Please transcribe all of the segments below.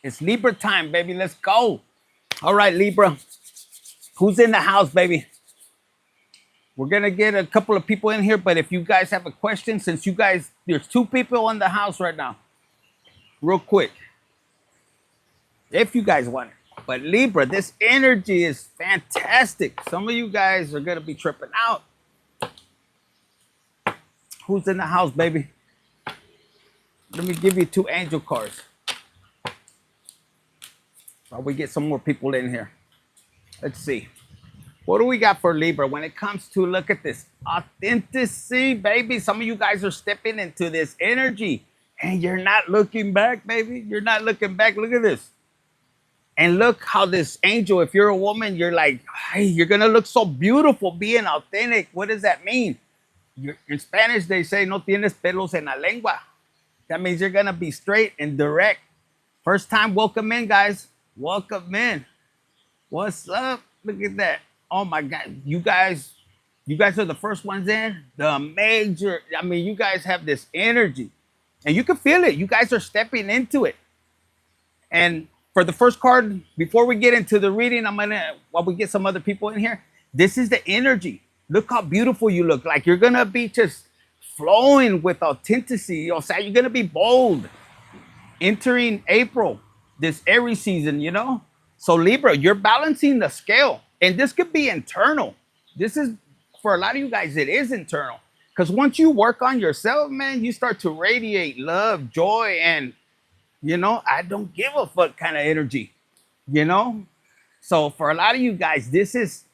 It's Libra time, baby. Let's go. All right, Libra. Who's in the house, baby? We're going to get a couple of people in here, but if you guys have a question, since you guys, there's 2 people in the house right now, real quick, if you guys want it. But Libra, this energy is fantastic. Some of you guys are going to be tripping out. Who's in the house, baby? Let me give you 2 angel cards. While we get some more people in here. Let's see. What do we got for Libra when it comes to, look at this, authenticity, baby? Some of you guys are stepping into this energy and you're not looking back, baby. You're not looking back. Look at this. And look how this angel, if you're a woman, you're like, hey, you're going to look so beautiful being authentic. What does that mean? In Spanish, they say, no tienes pelos en la lengua. That means you're going to be straight and direct. First time, welcome in, guys. Welcome in. What's up? Look at that. Oh, my God. You guys are the first ones in. The major, I mean, you guys have this energy. And you can feel it. You guys are stepping into it. And for the first card, before we get into the reading, while we get some other people in here, this is the energy. Look how beautiful you look. Like you're going to be just flowing with authenticity. You're going to be bold. Entering April, this Aries season, you know? So Libra, you're balancing the scale. And this could be internal. This is, for a lot of you guys, it is internal. Because once you work on yourself, man, you start to radiate love, joy, and you know, I don't give a fuck kind of energy, you know? So for a lot of you guys, this is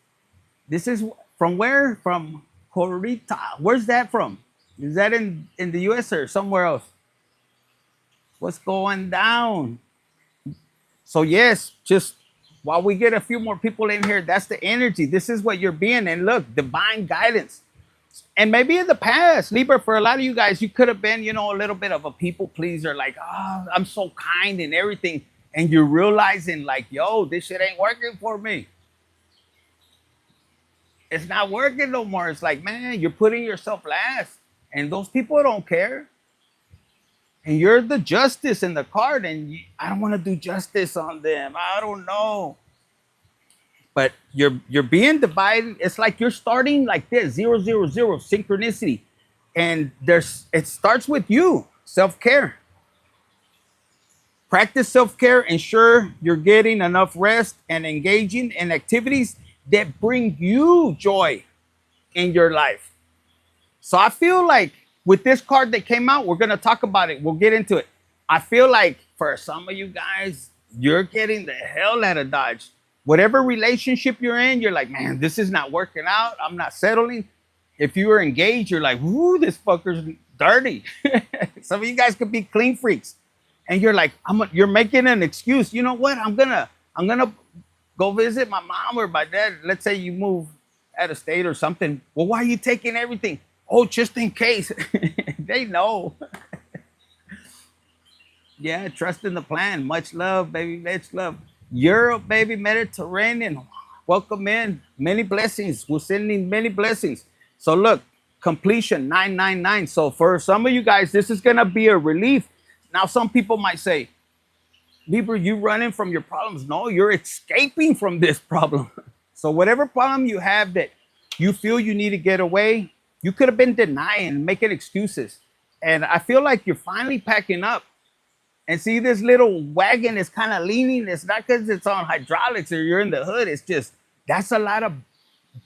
from where? From Corita. Where's that from? Is that in the US or somewhere else? What's going down? So yes, just while we get a few more people in here, that's the energy. This is what you're being. And look, divine guidance. And maybe in the past, Libra, for a lot of you guys, you could have been, you know, a little bit of a people pleaser, like, oh, I'm so kind and everything. And you're realizing like, yo, this shit ain't working for me. It's not working no more. It's like, man, you're putting yourself last. And those people don't care. And you're the justice in the card. And I don't want to do justice on them. I don't know. But you're being divided. It's like you're starting like this, 0, 0, 0, synchronicity. And it starts with you, self-care. Practice self-care. Ensure you're getting enough rest and engaging in activities that bring you joy in your life. So I feel like with this card that came out, we're going to talk about it. We'll get into it. I feel like for some of you guys, you're getting the hell out of Dodge. Whatever relationship you're in, you're like, man, this is not working out. I'm not settling. If you were engaged, you're like, whoo, this fucker's dirty. Some of you guys could be clean freaks. And you're like, you're making an excuse. You know what? I'm gonna go visit my mom or my dad. Let's say you move out of state or something. Well, why are you taking everything? Oh, just in case. They know. Yeah, trust in the plan. Much love, baby. Much love. Europe, baby, Mediterranean. Welcome in. Many blessings. We're sending many blessings. So look, completion 999. So for some of you guys, this is going to be a relief. Now, some people might say, Libra, you running from your problems. No, you're escaping from this problem. So whatever problem you have that you feel you need to get away, you could have been denying, making excuses. And I feel like you're finally packing up. And see, this little wagon is kind of leaning. It's not because it's on hydraulics or you're in the hood. It's just, that's a lot of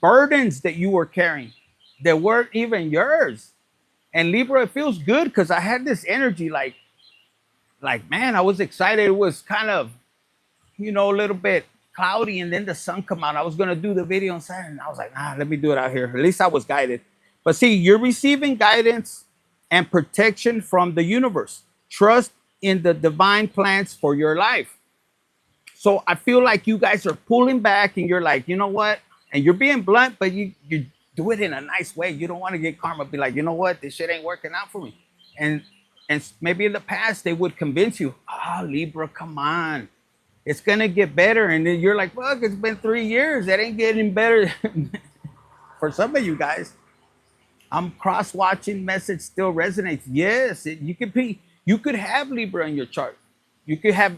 burdens that you were carrying that weren't even yours. And Libra, it feels good because I had this energy like, man, I was excited. It was kind of, you know, a little bit cloudy. And then the sun come out. I was going to do the video on Saturday. And I was like, let me do it out here. At least I was guided. But see, you're receiving guidance and protection from the universe. Trust in the divine plans for your life. So I feel like you guys are pulling back and you're like, you know what? And you're being blunt, but you do it in a nice way. You don't want to get karma. Be like, you know what? This shit ain't working out for me. And maybe in the past they would convince you, Libra, come on. It's going to get better. And then you're like, fuck, it's been 3 years. That ain't getting better. For some of you guys, I'm cross-watching message still resonates. Yes, you could have Libra in your chart. You could have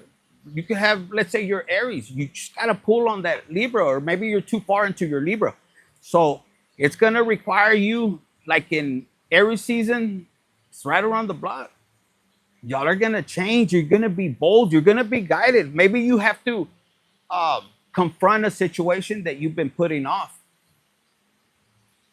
You could have, let's say you're Aries. You just gotta pull on that Libra, or maybe you're too far into your Libra. So it's gonna require you, like in Aries season, it's right around the block. Y'all are gonna change. You're gonna be bold. You're gonna be guided. Maybe you have to confront a situation that you've been putting off,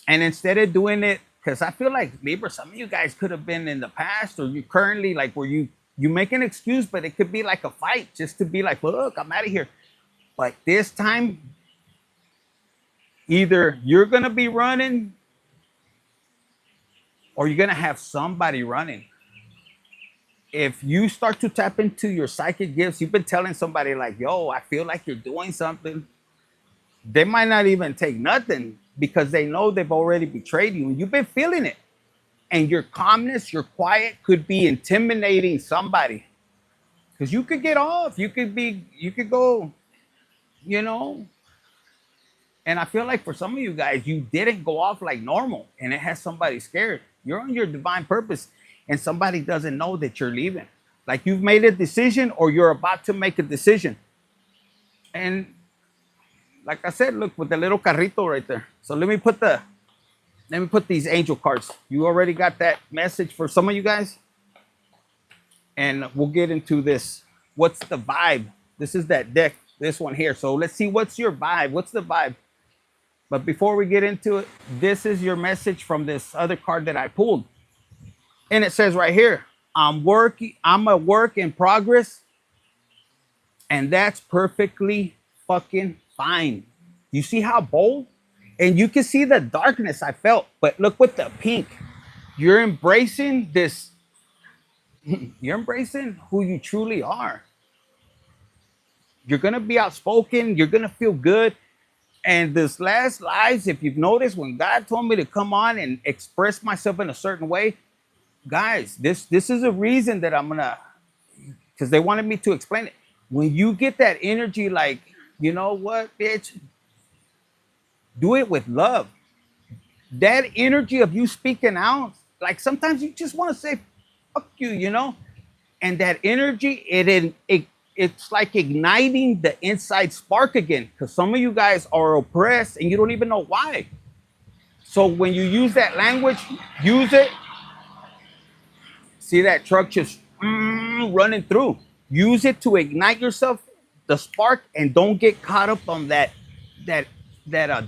and instead of doing it, because I feel like Libra, some of you guys could have been in the past, or you currently, like, where you make an excuse, but it could be like a fight, just to be like, look, I'm out of here. But this time, either you're gonna be running, or you're gonna have somebody running. If you start to tap into your psychic gifts, you've been telling somebody like, yo, I feel like you're doing something. They might not even take nothing, because they know they've already betrayed you, and you've been feeling it. And your calmness, your quiet could be intimidating somebody. Because you could get off. You could go, you know. And I feel like for some of you guys, you didn't go off like normal, and it has somebody scared. You're on your divine purpose, and somebody doesn't know that you're leaving. Like, you've made a decision, or you're about to make a decision. And like I said, look, with the little carrito right there. So let me put these angel cards. You already got that message for some of you guys. And we'll get into this. What's the vibe? This is that deck, this one here. So let's see, what's your vibe? What's the vibe? But before we get into it, this is your message from this other card that I pulled. And it says right here, I'm a work in progress. And that's perfectly fucking fine. You see how bold? And you can see the darkness I felt. But look with the pink. You're embracing this. You're embracing who you truly are. You're going to be outspoken. You're going to feel good. And this last lives, if you've noticed, when God told me to come on and express myself in a certain way, guys, this is a reason that I'm going to, because they wanted me to explain it. When you get that energy, like, you know what, bitch, do it with love. That energy of you speaking out, like sometimes you just want to say, fuck you, you know? And that energy, it's like igniting the inside spark again, because some of you guys are oppressed and you don't even know why. So when you use that language, use it. See that truck just running through. Use it to ignite yourself, the spark, and don't get caught up on that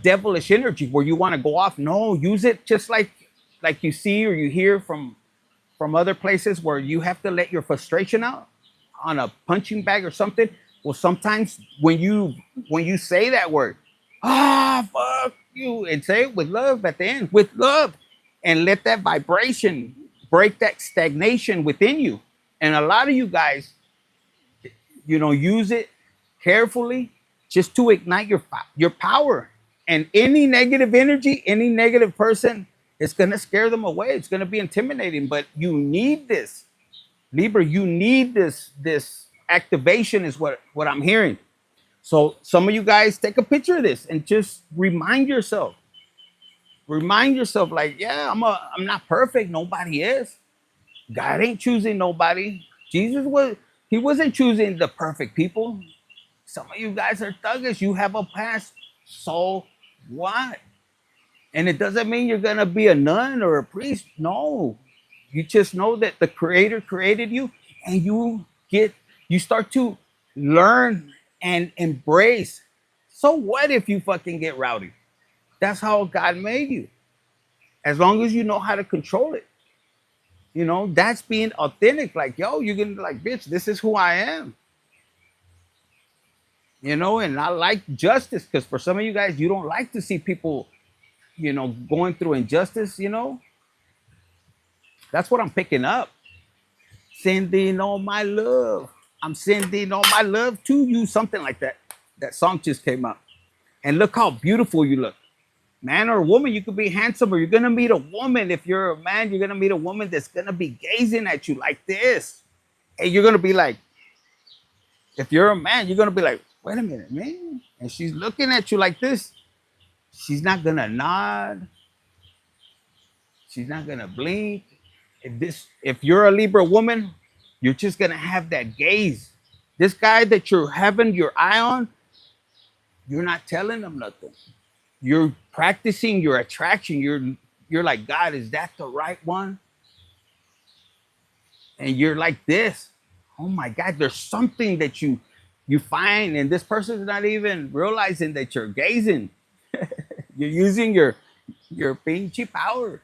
devilish energy where you want to go off. No, use it just like you see or you hear from other places where you have to let your frustration out on a punching bag or something. Well, sometimes when you say that word, fuck you, and say it with love at the end, with love, and let that vibration break that stagnation within you. And a lot of you guys, use it carefully just to ignite your power. And any negative energy, any negative person, it's going to scare them away. It's going to be intimidating, but you need this. Libra, you need this activation is what I'm hearing. So some of you guys take a picture of this and just remind yourself. Like, yeah, I'm not perfect. Nobody is. God ain't choosing nobody. He wasn't choosing the perfect people. Some of you guys are thuggish. You have a past. So what? And it doesn't mean you're going to be a nun or a priest. No. You just know that the Creator created you, and you start to learn and embrace. So what if you fucking get rowdy? That's how God made you. As long as you know how to control it. That's being authentic. Like, yo, you're going to be like, bitch, this is who I am. And I like justice, because for some of you guys, you don't like to see people, going through injustice, That's what I'm picking up. Sending all my love. I'm sending all my love to you. Something like that. That song just came out. And look how beautiful you look. Man or woman, you could be handsome, or you're going to meet a woman. If you're a man, you're going to meet a woman that's going to be gazing at you like this. And you're going to be like, if you're a man, you're going to be like, wait a minute, man. And she's looking at you like this. She's not going to nod. She's not going to blink. If you're a Libra woman, you're just going to have that gaze. This guy that you're having your eye on, you're not telling them nothing. You're practicing your attraction. You're like, God, is that the right one? And you're like this. Oh my God, there's something that you find, and this person's not even realizing that you're gazing. You're using your pinchy power.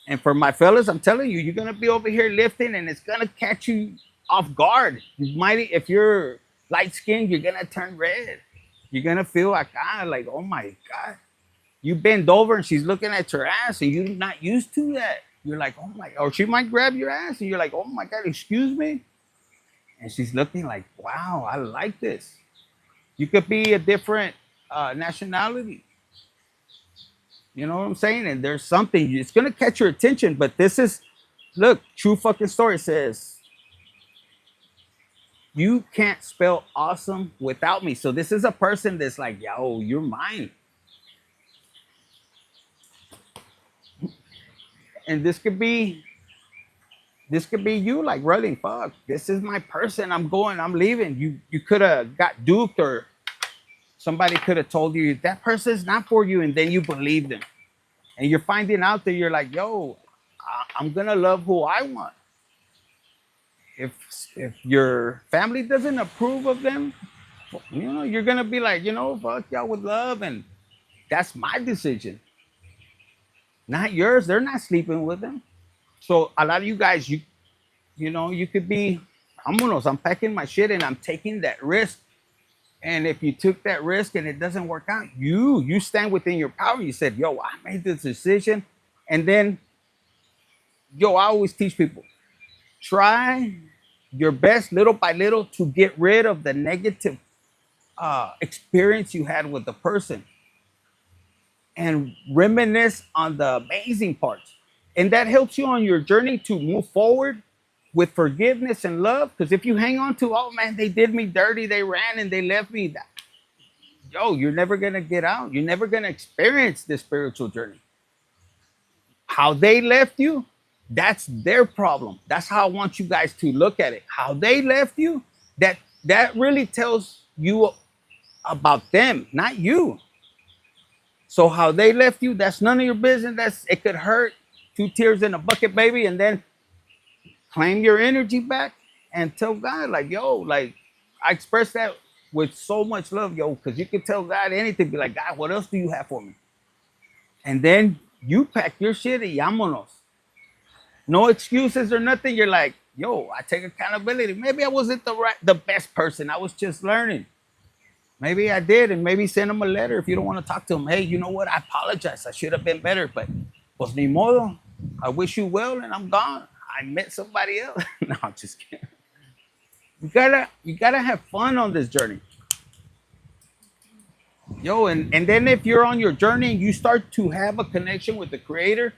And for my fellas, I'm telling you, you're gonna be over here lifting, and it's gonna catch you off guard. You might, if you're light skinned, you're gonna turn red. You're gonna feel like, like, oh my God. You bend over and she's looking at your ass, and you're not used to that. You're like, oh my, or she might grab your ass, and you're like, oh my God, excuse me. And she's looking like, wow, I like this. You could be a different nationality. You know what I'm saying? And there's something, it's gonna catch your attention. But this is, look, true fucking story says you can't spell awesome without me. So this is a person that's like, yo, you're mine. And this could be you, like, really, fuck, this is my person. I'm going, I'm leaving. You could have got duped, or somebody could have told you that person's not for you, and then you believed them. And you're finding out that you're like, yo, I'm gonna love who I want. If if your family doesn't approve of them, you're gonna be like, fuck y'all with love, and that's my decision, not yours. They're not sleeping with them. So a lot of you guys, you could be, I'm packing my shit and I'm taking that risk. And if you took that risk and it doesn't work out, you stand within your power. You said, yo, I made this decision. And then, yo, I always teach people, try your best little by little to get rid of the negative experience you had with the person, and reminisce on the amazing parts. And that helps you on your journey to move forward with forgiveness and love. Because if you hang on to, oh man, they did me dirty, they ran and they left me, yo, you're never gonna get out. You're never gonna experience this spiritual journey. How they left you, that's their problem. That's how I want you guys to look at it. How they left you, that really tells you about them, not you. So how they left you, that's none of your business. It could hurt. 2 tears in a bucket, baby, and then claim your energy back and tell God, like, yo, like, I express that with so much love, yo, because you can tell God anything. Be like, God, what else do you have for me? And then you pack your shit and yamonos. No excuses or nothing. You're like, yo, I take accountability. Maybe I wasn't the best person. I was just learning. Maybe I did, and maybe send them a letter if you don't want to talk to them. Hey, you know what? I apologize. I should have been better, but pues ni modo. I wish you well, and I'm gone. I met somebody else. No, I'm just kidding. You gotta have fun on this journey. Yo, and then if you're on your journey and you start to have a connection with the creator,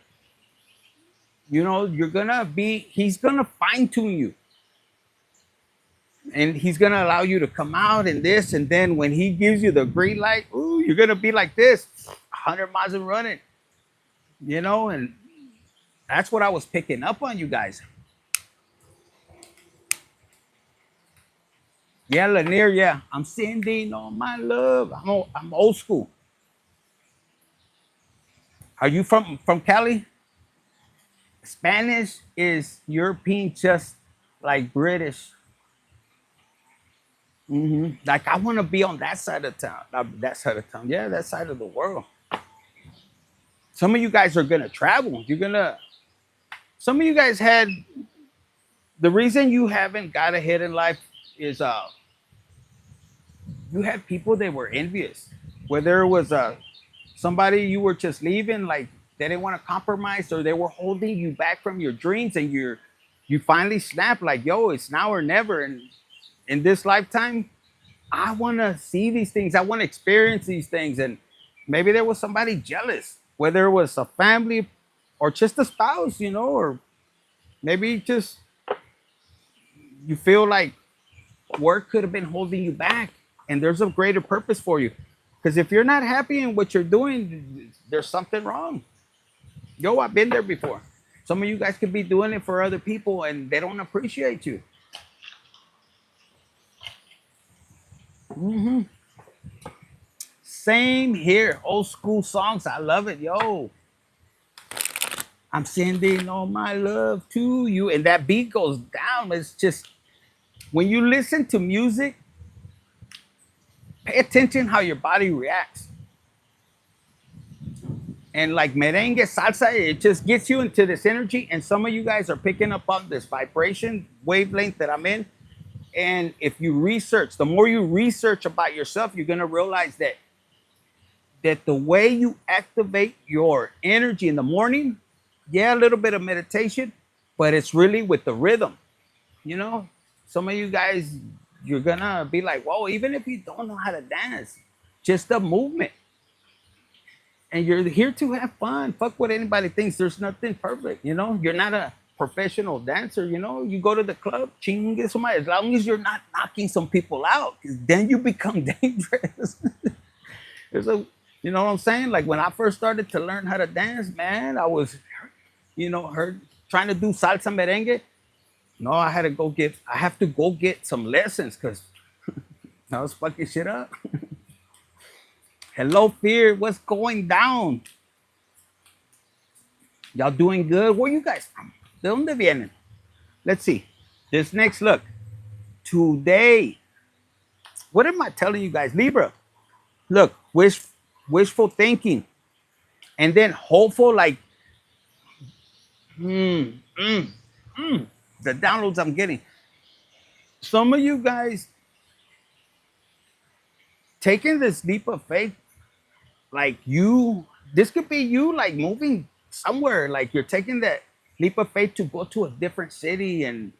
he's gonna fine tune you. And he's gonna allow you to come out and this, and then when he gives you the green light, ooh, you're gonna be like this, 100 miles and running, and that's what I was picking up on you guys. Yeah, Lanier, yeah, I'm sending all my love. I'm old school. Are you from Cali? Spanish is European, just like British. Like, I want to be on that side of town. That side of town. Yeah, that side of the world. Some of you guys are going to travel. Some of you guys had, the reason you haven't got ahead in life is you had people that were envious. Whether it was somebody you were just leaving, like they didn't want to compromise, or they were holding you back from your dreams, and you finally snapped like, yo, it's now or never. And in this lifetime, I want to see these things. I want to experience these things. And maybe there was somebody jealous, whether it was a family or just a spouse, or maybe just you feel like work could have been holding you back, and there's a greater purpose for you. Because if you're not happy in what you're doing, there's something wrong. Yo, I've been there before. Some of you guys could be doing it for other people and they don't appreciate you. Hmm. Same here. Old school songs. I love it. Yo, I'm sending all my love to you. And that beat goes down. It's just when you listen to music, pay attention how your body reacts. And like merengue, salsa, it just gets you into this energy. And some of you guys are picking up on this vibration wavelength that I'm in. And if you research, the more you research about yourself, you're gonna realize that the way you activate your energy in the morning, yeah, a little bit of meditation, but it's really with the rhythm. You know, some of you guys, you're gonna be like, whoa, even if you don't know how to dance, just the movement. And you're here to have fun. Fuck what anybody thinks. There's nothing perfect. You know, you're not a professional dancer. You know, you go to the club, chingue somebody, as long as you're not knocking some people out, 'cause then you become dangerous. There's a, you know what I'm saying? Like when I first started to learn how to dance, man, I was, heard trying to do salsa merengue. No, I have to go get some lessons because I was fucking shit up. Hello, fear. What's going down? Y'all doing good? Where you guys from? ¿De dónde vienen? Let's see. This next look. Today. What am I telling you guys? Libra. Look, wishful thinking. And then hopeful, like, mm, mm, the downloads I'm getting. Some of you guys taking this leap of faith, like this could be you like moving somewhere, like you're taking that leap of faith to go to a different city and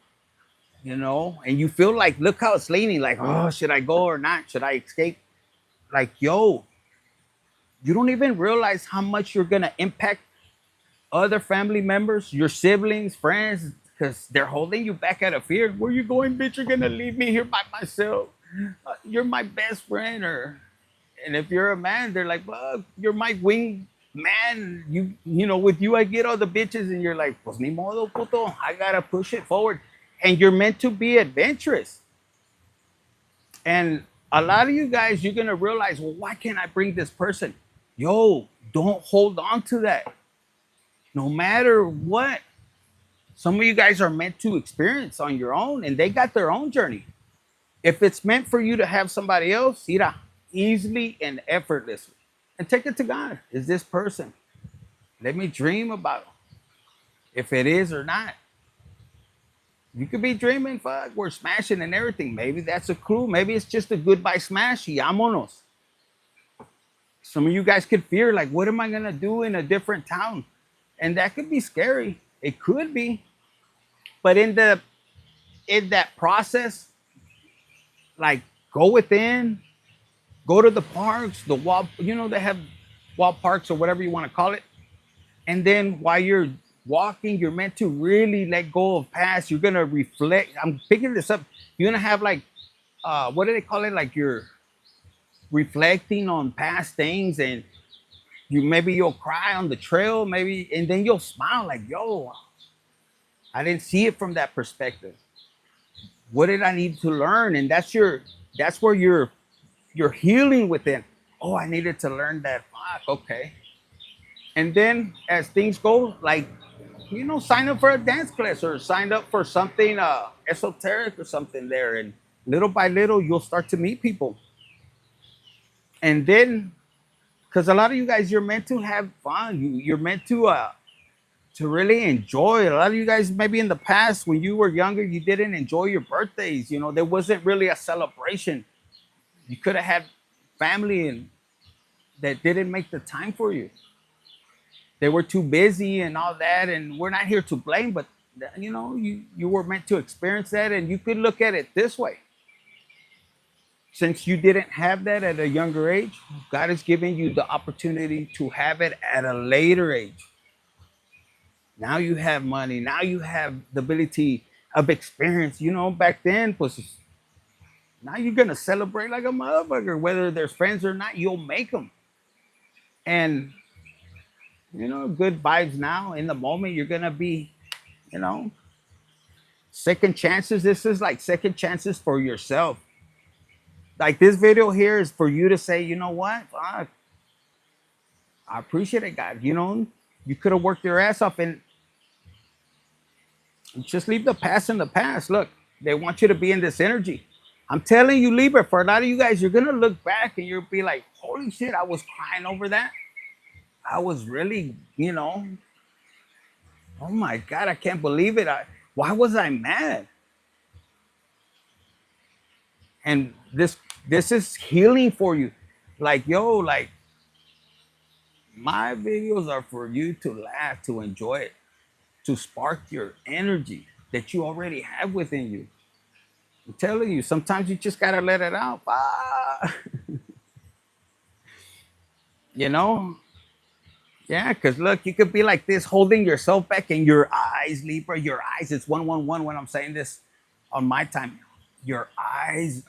and you feel like, look how it's leaning, like, oh, should I go or not? Should I escape? Like, yo, you don't even realize how much you're gonna impact other family members, your siblings, friends, because they're holding you back out of fear. Where you going, bitch? You're gonna leave me here by myself. You're my best friend, and if you're a man, they're like, well, you're my wing man. With you, I get all the bitches, and you're like, pues ni modo, puto. I gotta push it forward, and you're meant to be adventurous. And a lot of you guys, you're gonna realize, well, why can't I bring this person? Yo, don't hold on to that. No matter what, some of you guys are meant to experience on your own, and they got their own journey. If it's meant for you to have somebody else, ira, easily and effortlessly, and take it to God. Is this person? Let me dream about if it is or not. You could be dreaming, fuck, we're smashing and everything. Maybe that's a clue. Maybe it's just a goodbye smash. Vámonos. Some of you guys could fear, like, what am I gonna do in a different town? And that could be scary. It could be. But in that process, like, go within, go to the parks, the wall, they have wall parks or whatever you want to call it. And then while you're walking, you're meant to really let go of past. You're gonna reflect. I'm picking this up. You're gonna have like, what do they call it? Like you're reflecting on past things, and you'll cry on the trail, maybe, and then you'll smile like, yo, I didn't see it from that perspective. What did I need to learn? And that's where you're healing within. Oh, I needed to learn that. Fuck, okay. And then as things go, like, sign up for a dance class or sign up for something esoteric or something there. And little by little, you'll start to meet people. And then, because a lot of you guys, you're meant to have fun. You're meant to really enjoy. A lot of you guys, maybe in the past, when you were younger, you didn't enjoy your birthdays. There wasn't really a celebration. You could have had family and that didn't make the time for you. They were too busy and all that, and we're not here to blame, but you were meant to experience that, and you could look at it this way. Since you didn't have that at a younger age, God is giving you the opportunity to have it at a later age. Now you have money. Now you have the ability of experience. Back then, pues, now you're going to celebrate like a motherfucker. Whether there's friends or not, you'll make them. And, good vibes now. In the moment, you're going to be, second chances. This is like second chances for yourself. Like this video here is for you to say, you know what? Fuck, I appreciate it, God. You know, you could have worked your ass off and just leave the past in the past. Look, they want you to be in this energy. I'm telling you, Libra, for a lot of you guys, you're gonna look back and you'll be like, holy shit, I was crying over that. I was really, oh my God, I can't believe it. Why was I mad? And this is healing for you. Like, yo, like my videos are for you to laugh, to enjoy it, to spark your energy that you already have within you. I'm telling you, sometimes you just gotta let it out. You know? Yeah, because look, you could be like this, holding yourself back, and your eyes, Libra, your eyes, it's 111 when I'm saying this on my time. Your eyes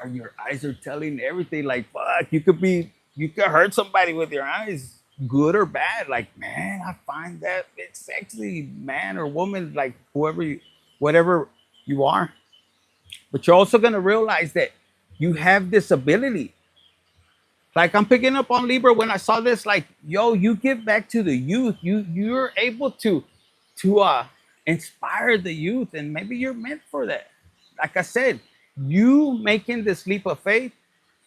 are telling everything. Like, fuck, you could hurt somebody with your eyes, good or bad. Like, man, I find that it's sexy, man or woman, like whatever you are. But you're also gonna realize that you have this ability. Like I'm picking up on Libra when I saw this. Like, yo, you give back to the youth. You're able to inspire the youth, and maybe you're meant for that. Like I said, you making this leap of faith,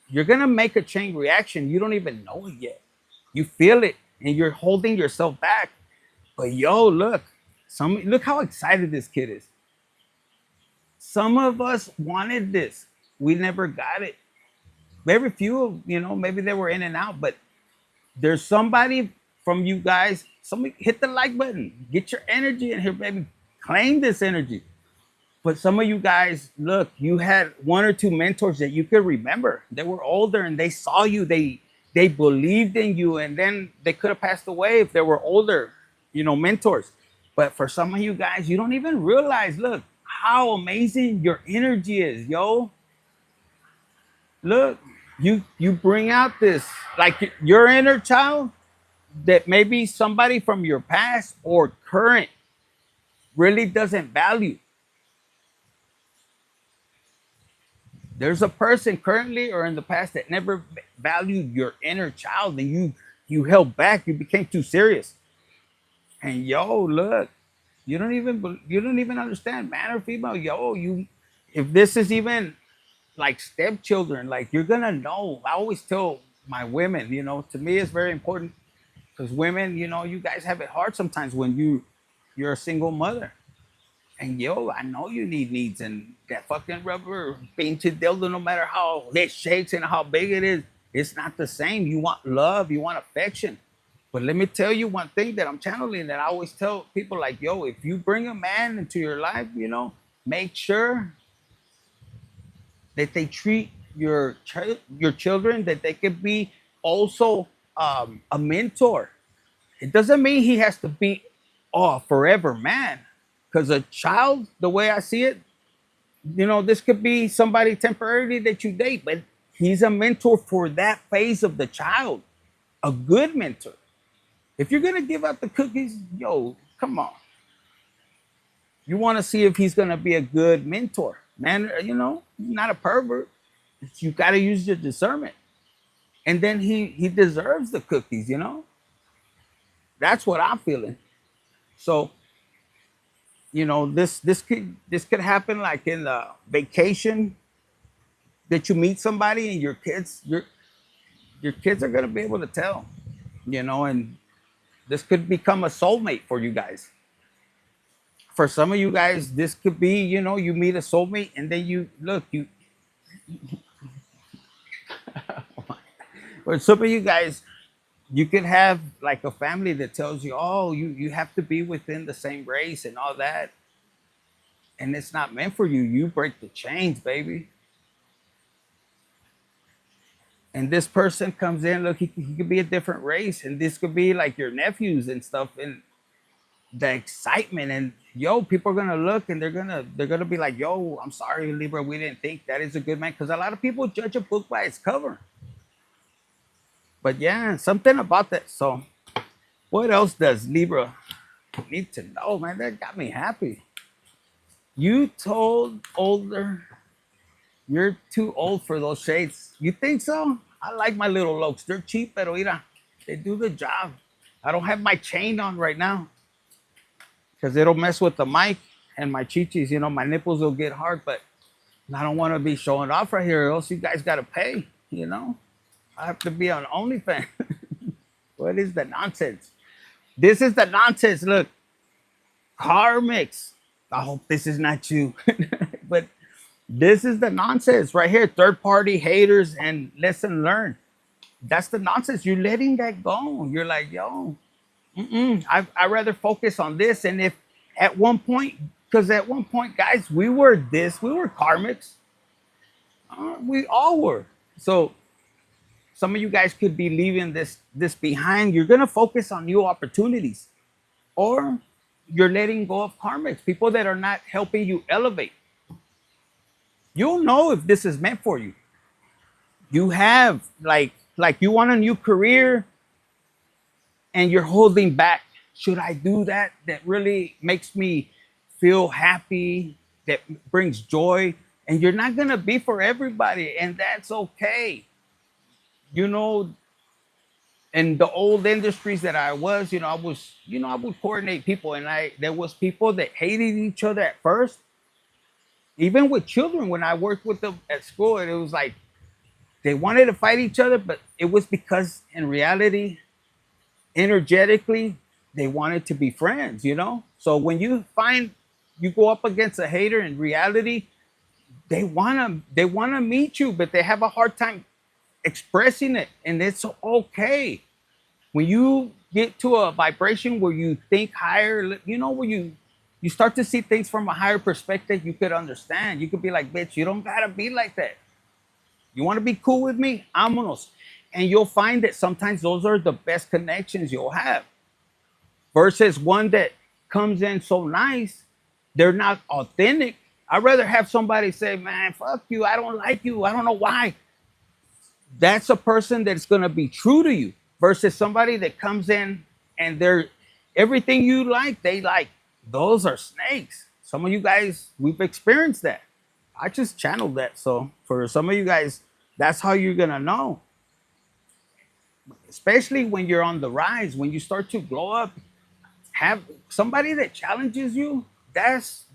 you're gonna make a chain reaction. You don't even know it yet. You feel it, and you're holding yourself back. But yo, look how excited this kid is. Some of us wanted this. We never got it. Very few, maybe they were in and out, but there's somebody from you guys. Somebody hit the like button. Get your energy in here, baby. Claim this energy. But some of you guys, look, you had one or two mentors that you could remember. They were older and they saw you. They believed in you, and then they could have passed away if they were older, mentors. But for some of you guys, you don't even realize, look, how amazing your energy is, yo. Look, you bring out this, like your inner child that maybe somebody from your past or current really doesn't value. There's a person currently or in the past that never valued your inner child, and you held back. You became too serious. And yo, look, you don't even understand, man or female. Yo, if this is even like stepchildren, like you're gonna know. I always tell my women, to me it's very important because women, you guys have it hard sometimes when you're a single mother. And yo, I know you need needs, and that fucking rubber painted dildo, no matter how it shakes and how big it is, it's not the same. You want love, you want affection. But let me tell you one thing that I'm channeling that I always tell people, like, yo, if you bring a man into your life, make sure that they treat your children, that they could be also a mentor. It doesn't mean he has to be forever man, because a child, the way I see it, this could be somebody temporarily that you date, but he's a mentor for that phase of the child, a good mentor. If you're gonna give out the cookies, yo, come on. You want to see if he's gonna be a good mentor, man. Not a pervert. You got to use your discernment, and then he deserves the cookies. That's what I'm feeling. So, this could happen like in the vacation that you meet somebody, and your kids are gonna be able to tell, and this could become a soulmate for you guys. For some of you guys, this could be, you meet a soulmate, and then for some of you guys, you could have like a family that tells you, oh, you have to be within the same race and all that. And it's not meant for you. You break the chains, baby. And this person comes in, look, he could be a different race, and this could be like your nephews and stuff, and the excitement, and yo, people are gonna look and they're gonna be like, yo, I'm sorry, Libra, we didn't think that is a good man, because a lot of people judge a book by its cover. But yeah, something about that. So what else does Libra need to know, man? That got me happy. You told You're too old for those shades. You think so? I like my little lokes. They're cheap, pero mira, they do the job. I don't have my chain on right now because it'll mess with the mic and my chichis. You know, my nipples will get hard, but I don't want to be showing off right here, or else you guys got to pay. You know, I have to be on OnlyFans. What is the nonsense? This is the nonsense. Look, Karmics. I hope this is not you, but this is the nonsense right here. Third party haters and lesson learned. That's the nonsense. You're letting that go. You're like, yo, I rather focus on this. And if at one point, because at one point, guys, we were karmics. We all were. So some of you guys could be leaving this behind. You're gonna focus on new opportunities, or you're letting go of karmics, people that are not helping you elevate. You'll know if this is meant for you. You have like you want a new career and you're holding back. Should I do that? That really makes me feel happy, that brings joy. And you're not gonna be for everybody, and that's okay. You know, in the old industries that I was, I would coordinate people, and there was people that hated each other at first. Even with children, when I worked with them at school, it was like they wanted to fight each other, but it was because in reality, energetically, they wanted to be friends, you know? So when you go up against a hater in reality, they wanna meet you, but they have a hard time expressing it, and it's okay. When you get to a vibration where you think higher, where you start to see things from a higher perspective, you could understand. You could be like, bitch, you don't gotta be like that. You want to be cool with me? Vámonos. And you'll find that sometimes those are the best connections you'll have. Versus one that comes in so nice, they're not authentic. I'd rather have somebody say, man, fuck you. I don't like you. I don't know why. That's a person that's going to be true to you. Versus somebody that comes in and they're everything you like, they like. Those are snakes. Some of you guys, we've experienced that. I just channeled that. So for some of you guys, that's how you're going to know. Especially when you're on the rise, when you start to glow up, have somebody that challenges you. That's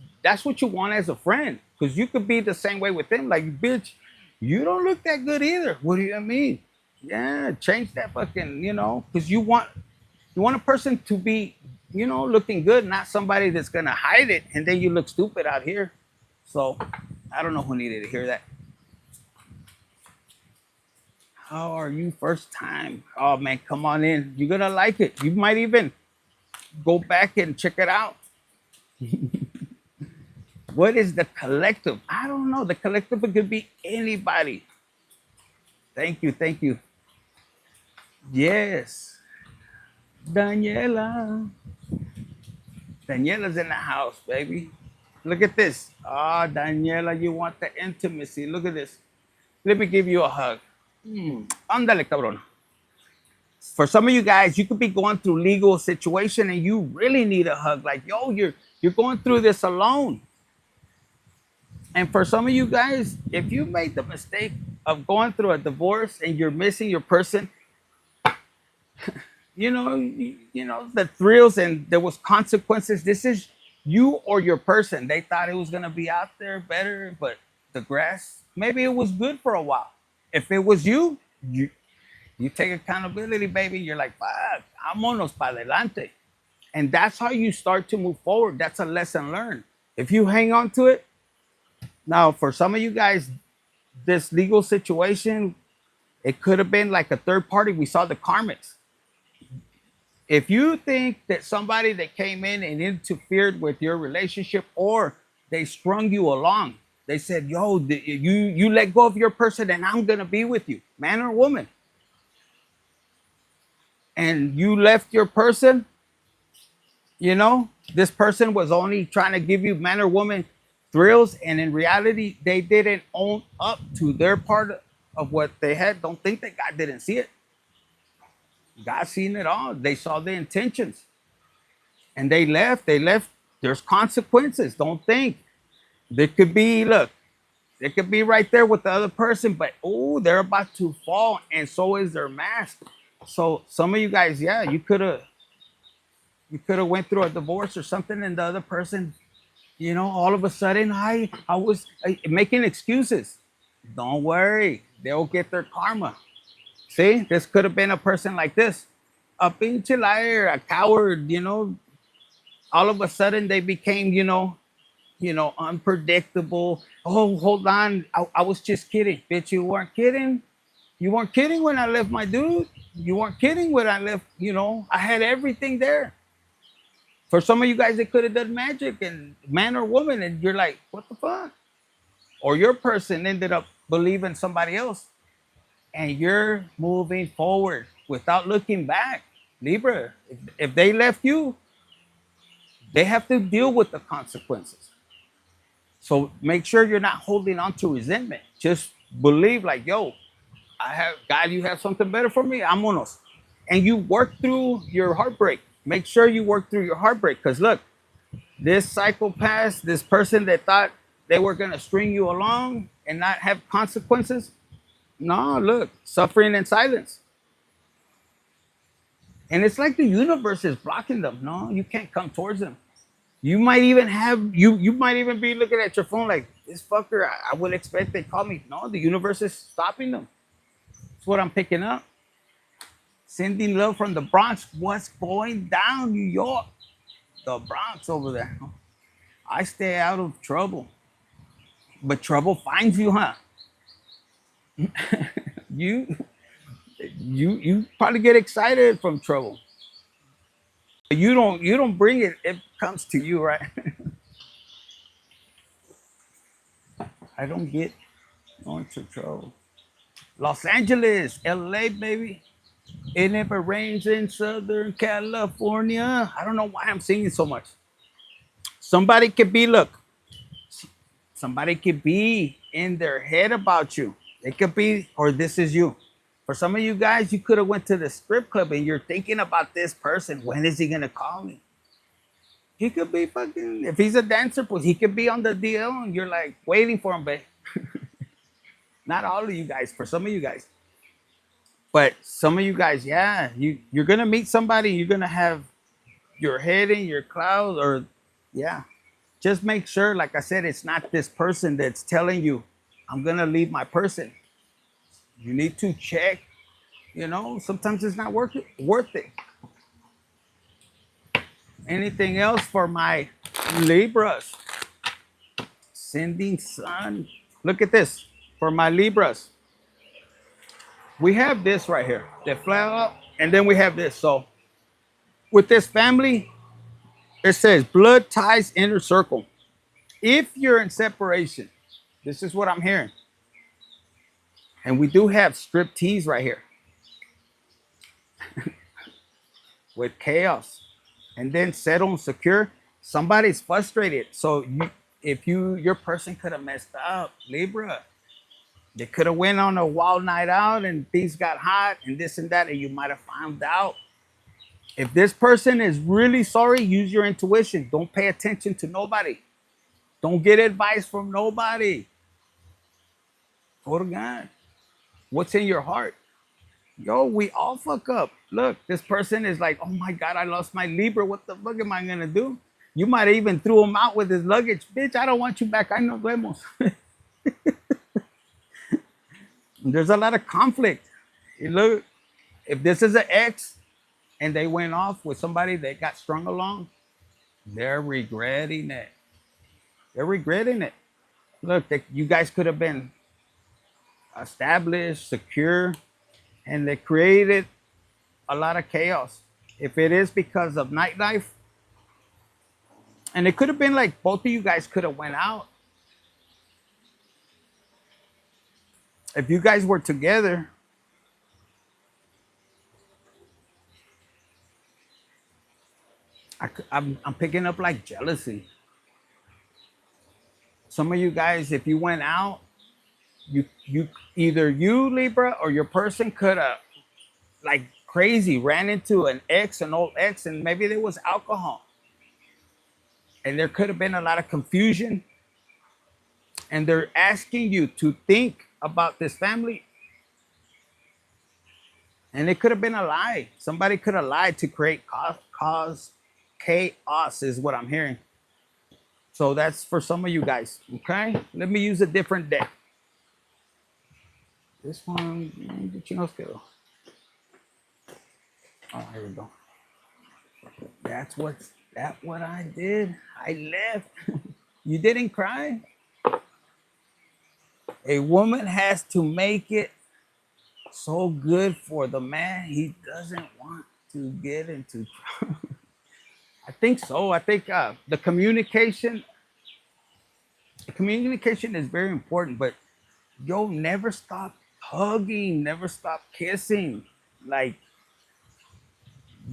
what you want as a friend. Because you could be the same way with them. Like, bitch, you don't look that good either. What do you mean? Yeah, change that fucking, because you want a person to be, looking good, not somebody that's going to hide it. And then you look stupid out here. So I don't know who needed to hear that. How are you first time? Oh man, come on in. You're gonna like it. You might even go back and check it out. What is the collective? I don't know. The collective could be anybody. Thank you, thank you. Yes. Daniela's in the house, baby. Look at this. Ah, Daniela, you want the intimacy. Look at this. Let me give you a hug. Ándale, cabrón. For some of you guys, you could be going through legal situation and you really need a hug. Like, yo, you're going through this alone. And for some of you guys, if you made the mistake of going through a divorce and you're missing your person, the thrills and there was consequences. This is you or your person. They thought it was gonna be out there better, but the grass, maybe it was good for a while. If it was you take accountability, baby. You're like, fuck, vámonos pa adelante. And that's how you start to move forward. That's a lesson learned. If you hang on to it. Now, for some of you guys, this legal situation, it could have been like a third party. We saw the karmics. If you think that somebody that came in and interfered with your relationship, or they strung you along, they said, yo, you let go of your person and I'm going to be with you, man or woman. And you left your person, this person was only trying to give you, man or woman, thrills. And in reality, they didn't own up to their part of what they had. Don't think that God didn't see it. God seen it all. They saw the intentions. And they left. There's consequences. Don't think. There could be, look, They could be right there with the other person, but oh, they're about to fall, and so is their mask. So some of you guys, yeah, you could have went through a divorce or something, and the other person, all of a sudden, I was making excuses. Don't worry, they'll get their karma. See, this could have been a person like this, a pinche liar, a coward. All of a sudden they became, unpredictable. Oh, hold on, I was just kidding, bitch. You weren't kidding. You weren't kidding when I left my dude. You weren't kidding when I left. I had everything there. For some of you guys, they could have done magic, and man or woman, and you're like, what the fuck? Or your person ended up believing somebody else, and you're moving forward without looking back. Libra, if they left you, they have to deal with the consequences. So make sure you're not holding on to resentment. Just believe, like, yo, I have God, you have something better for me. Vámonos. And you work through your heartbreak. Make sure you work through your heartbreak. Because look, this psychopath, this person that thought they were gonna string you along and not have consequences. No, look, suffering in silence. And it's like the universe is blocking them. No, you can't come towards them. You might even you might even be looking at your phone like, this fucker, I would expect they call me. No, the universe is stopping them. That's what I'm picking up. Sending love from the Bronx. What's going down, New York? The Bronx over there. I stay out of trouble. But trouble finds you, huh? You you probably get excited from trouble. You don't bring it, it comes to you, right? I don't get going to trouble. Los Angeles, LA, baby. It never rains in Southern California. I don't know why I'm singing so much. Somebody could be, look, somebody could be in their head about you. It could be, or this is you. For some of you guys, you could have went to the strip club and you're thinking about this person. When is he gonna call me? He could be fucking, if he's a dancer, pues he could be on the DL and you're like waiting for him, babe. Not all of you guys, for some of you guys. But some of you guys, yeah, you're gonna meet somebody, you're gonna have your head in your clouds, or yeah. Just make sure, like I said, it's not this person that's telling you, I'm gonna leave my person. You need to check, sometimes it's not worth it. Anything else for my Libras? Sending sun. Look at this. For my Libras, we have this right here. The flower, and then we have this. So with this family, it says blood ties inner circle. If you're in separation, this is what I'm hearing. And we do have strip tease right here with chaos. And then settle and secure. Somebody's frustrated. So if your person could have messed up, Libra. They could have went on a wild night out and things got hot and this and that, and you might have found out. If this person is really sorry, use your intuition. Don't pay attention to nobody. Don't get advice from nobody. Go to God. What's in your heart? Yo, we all fuck up. Look, this person is like, oh my God, I lost my Libra. What the fuck am I gonna do? You might have even threw him out with his luggage. Bitch, I don't want you back. I know vemos. There's a lot of conflict. Look, if this is an ex and they went off with somebody that got strung along, they're regretting it. They're regretting it. Look, you guys could have been established, secure, and they created a lot of chaos. If it is because of nightlife, and it could have been like both of you guys could have went out. If you guys were together, I'm picking up like jealousy. Some of you guys, if you went out, you either you Libra or your person could have like crazy ran into an old ex, and maybe there was alcohol, and there could have been a lot of confusion. and they're asking you to think about this family. And it could have been a lie. Somebody could have lied to create cause chaos, is what I'm hearing. So that's for some of you guys. Okay, let me use a different deck. This one, oh, here we go. That's what I did. I left. You didn't cry. A woman has to make it so good for the man he doesn't want to get into trouble. I think so. I think the communication is very important, but yo, never stop hugging, never stop kissing. Like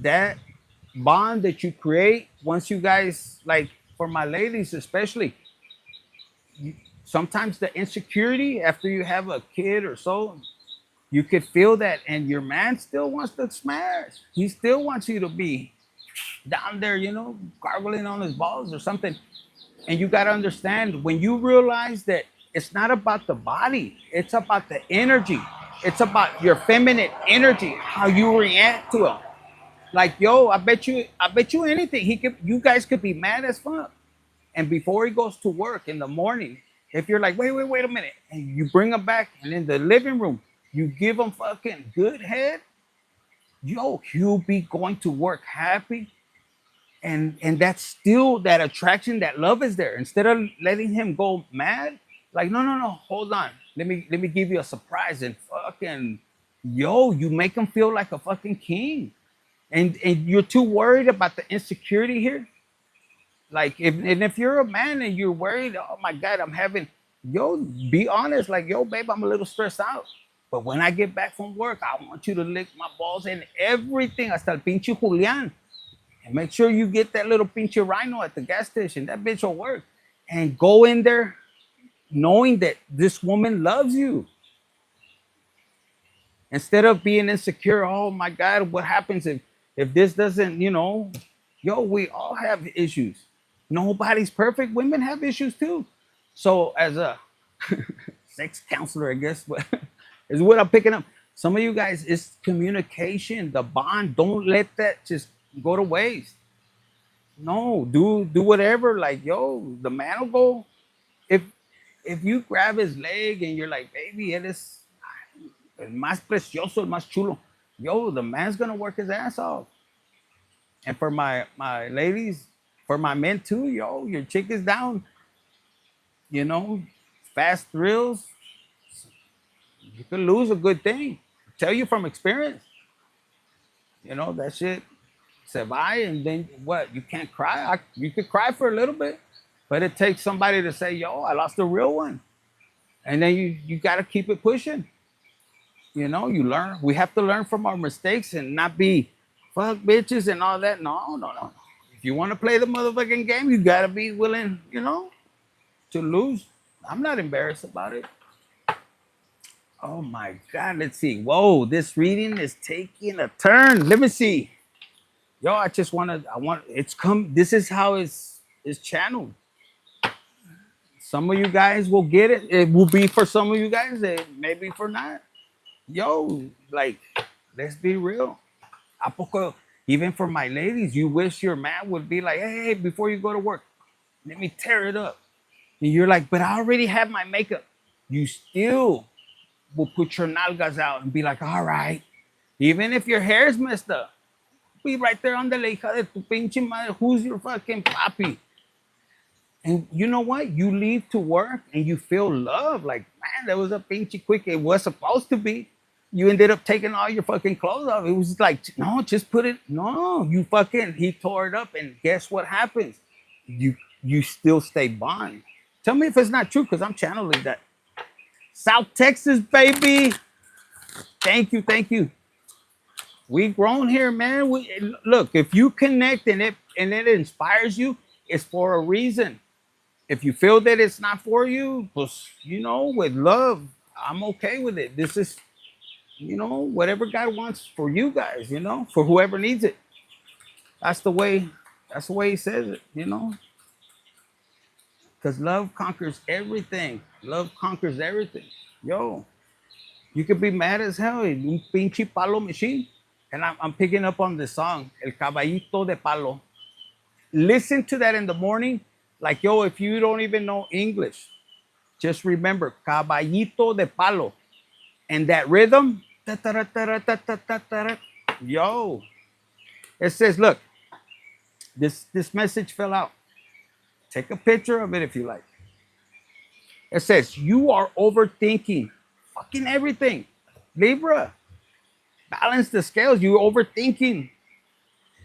that bond that you create once you guys, like for my ladies especially, sometimes the insecurity after you have a kid or so, you could feel that, and your man still wants to smash. He still wants you to be down there, gargling on his balls or something. And you got to understand, when you realize that it's not about the body, it's about the energy. It's about your feminine energy, how you react to him. Like, yo, I bet you anything. You guys could be mad as fuck. And before he goes to work in the morning, if you're like, wait a minute, and you bring him back, and in the living room, you give him fucking good head, yo, he'll be going to work happy. And that's still that attraction, that love is there. Instead of letting him go mad, like, no, hold on. Let me give you a surprise, and fucking, yo, you make him feel like a fucking king. And you're too worried about the insecurity here. Like, if you're a man and you're worried, oh my God, I'm having, yo, be honest, like, yo, babe, I'm a little stressed out. But when I get back from work, I want you to lick my balls and everything, hasta el pinche Julian. And make sure you get that little pinche rhino at the gas station. That bitch will work. And go in there knowing that this woman loves you. Instead of being insecure, oh my God, what happens if this doesn't, yo, we all have issues. Nobody's perfect. Women have issues too. So as a sex counselor, I guess, but is what I'm picking up. Some of you guys, it's communication, the bond. Don't let that just go to waste. No, do whatever. Like, yo, the man will go. If you grab his leg and you're like, baby, it is el más precioso, el más chulo. Yo, the man's gonna work his ass off. And for my ladies, for my men too, yo, your chick is down. Fast thrills. You could lose a good thing. Tell you from experience. That shit se va, and then what? You can't cry. You could cry for a little bit, but it takes somebody to say, yo, I lost a real one. And then you got to keep it pushing. You learn. We have to learn from our mistakes and not be fuck bitches and all that. No. If you want to play the motherfucking game, you got to be willing, to lose. I'm not embarrassed about it. Oh my God, let's see. Whoa, this reading is taking a turn. Let me see. Yo, this is how it's channeled. Some of you guys will get it. It will be for some of you guys, maybe for not. Yo, like, let's be real. Even for my ladies, you wish your man would be like, hey, before you go to work, let me tear it up. And you're like, but I already have my makeup. You still will put your nalgas out and be like, all right. Even if your hair is messed up, be right there on the hija de tu pinche madre. Who's your fucking papi? And you know what? You leave to work and you feel love. Like, man, that was a pinche quick. It was supposed to be. You ended up taking all your fucking clothes off. It was like, no, just put it. No, he tore it up. And guess what happens? You still stay bond. Tell me if it's not true, because I'm channeling that. South Texas, baby. Thank you. We grown here, man. Look, if you connect and it inspires you, it's for a reason. If you feel that it's not for you, pues, with love, I'm okay with it. This is, whatever God wants for you guys, for whoever needs it. That's the way he says it, Because love conquers everything. Love conquers everything. Yo, you could be mad as hell. Un pinche palo machine. And I'm picking up on the song, El Caballito de Palo. Listen to that in the morning. Like, yo, if you don't even know English, just remember Caballito de Palo. And that rhythm, yo, it says, look, this message fell out. Take a picture of it if you like. It says, you are overthinking fucking everything. Libra, balance the scales. You're overthinking.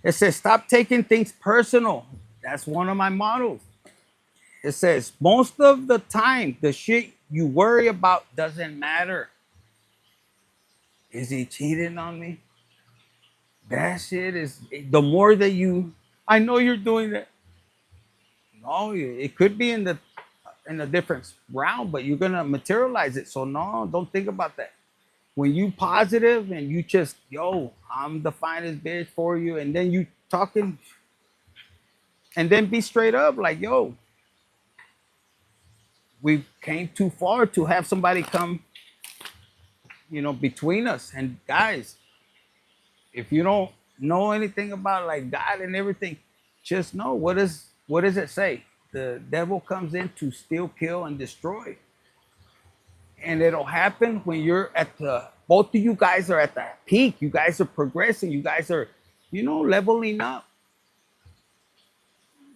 It says, stop taking things personal. That's one of my models. It says, most of the time, the shit you worry about doesn't matter. Is he cheating on me? That shit is, the more that you, I know you're doing that. No, it could be in a different round, but you're gonna materialize it. So no, don't think about that. When you positive and you just, yo, I'm the finest bitch for you, and then you talking, and then be straight up, like, yo, we came too far to have somebody come, between us. And guys, if you don't know anything about like God and everything, just know what does it say? The devil comes in to steal, kill, and destroy. And it'll happen when you're both of you guys are at the peak. You guys are progressing. You guys are, leveling up.